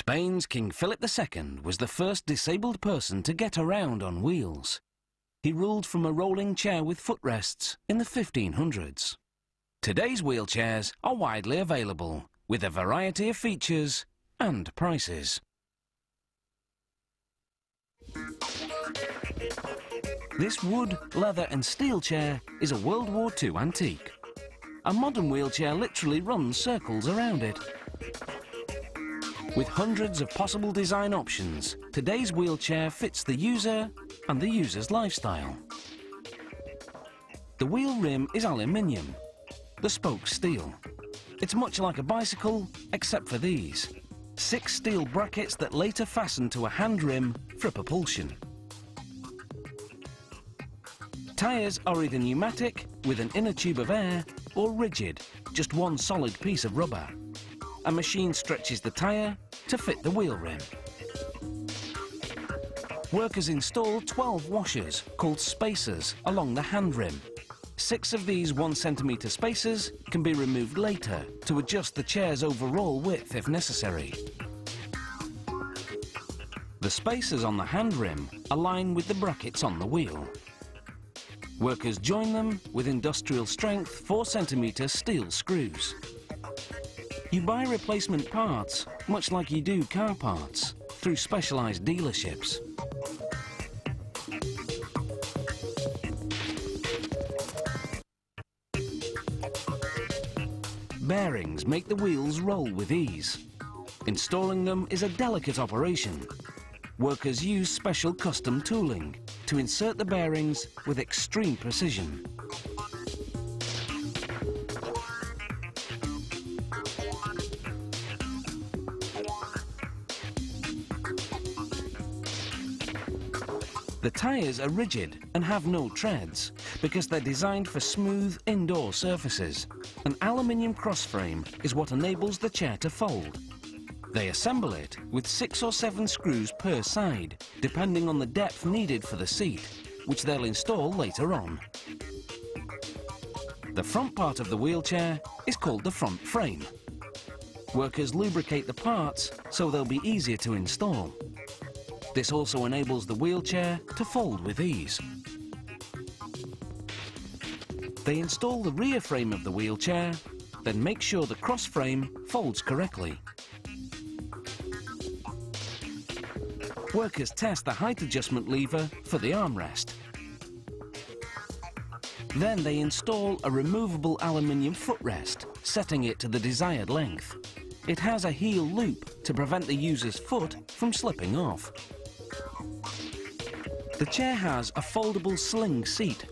Spain's King Philip II was the first disabled person to get around on wheels. He ruled from a rolling chair with footrests in the 1500s. Today's wheelchairs are widely available, with a variety of features and prices. This wood, leather and steel chair is a World War II antique. A modern wheelchair literally runs circles around it. With hundreds of possible design options, today's wheelchair fits the user and the user's lifestyle. The wheel rim is aluminium, the spokes steel. It's much like a bicycle, except for these 6 steel brackets that later fasten to a hand rim for propulsion. Tyres are either pneumatic, with an inner tube of air, or rigid, just one solid piece of rubber. A machine stretches the tyre to fit the wheel rim. Workers install 12 washers, called spacers, along the hand rim. 6 of these 1 centimetre spacers can be removed later to adjust the chair's overall width if necessary. The spacers on the hand rim align with the brackets on the wheel. Workers join them with industrial strength 4 centimetre steel screws. You buy replacement parts, much like you do car parts, through specialised dealerships. Bearings make the wheels roll with ease. Installing them is a delicate operation. Workers use special custom tooling to insert the bearings with extreme precision. The tyres are rigid and have no treads because they're designed for smooth indoor surfaces. An aluminium crossframe is what enables the chair to fold. They assemble it with 6 or 7 screws per side, depending on the depth needed for the seat, which they'll install later on. The front part of the wheelchair is called the front frame. Workers lubricate the parts so they'll be easier to install. This also enables the wheelchair to fold with ease. They install the rear frame of the wheelchair, then make sure the cross frame folds correctly. Workers test the height adjustment lever for the armrest. Then they install a removable aluminium footrest, setting it to the desired length. It has a heel loop to prevent the user's foot from slipping off. The chair has a foldable sling seat.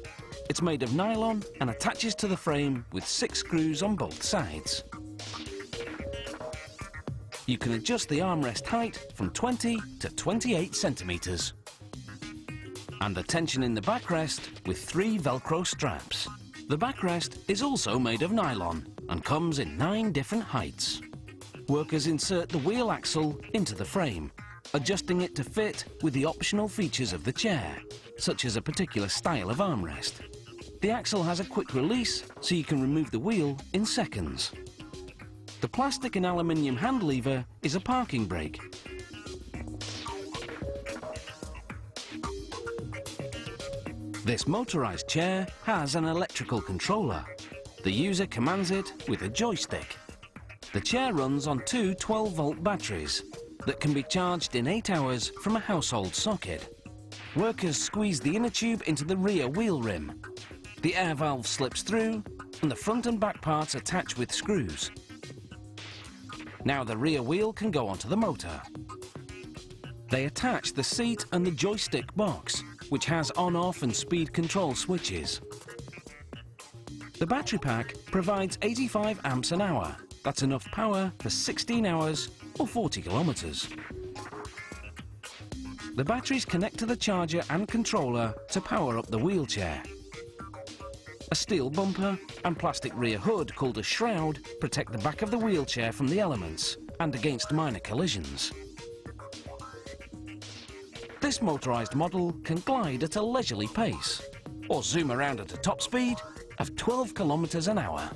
It's made of nylon and attaches to the frame with 6 screws on both sides. You can adjust the armrest height from 20 to 28 centimetres. And the tension in the backrest with 3 Velcro straps. The backrest is also made of nylon and comes in 9 different heights. Workers insert the wheel axle into the frame, adjusting it to fit with the optional features of the chair, such as a particular style of armrest. The axle has a quick release, so you can remove the wheel in seconds. The plastic and aluminium hand lever is a parking brake. This motorised chair has an electrical controller. The user commands it with a joystick. The chair runs on 2 12-volt batteries that can be charged in 8 hours from a household socket. Workers squeeze the inner tube into the rear wheel rim. The air valve slips through and the front and back parts attach with screws. Now the rear wheel can go onto the motor. They attach the seat and the joystick box, which has on-off and speed control switches. The battery pack provides 85 amps an hour. That's enough power for 16 hours or 40 kilometres. The batteries connect to the charger and controller to power up the wheelchair. A steel bumper and plastic rear hood called a shroud protect the back of the wheelchair from the elements and against minor collisions. This motorised model can glide at a leisurely pace or zoom around at a top speed of 12 kilometres an hour.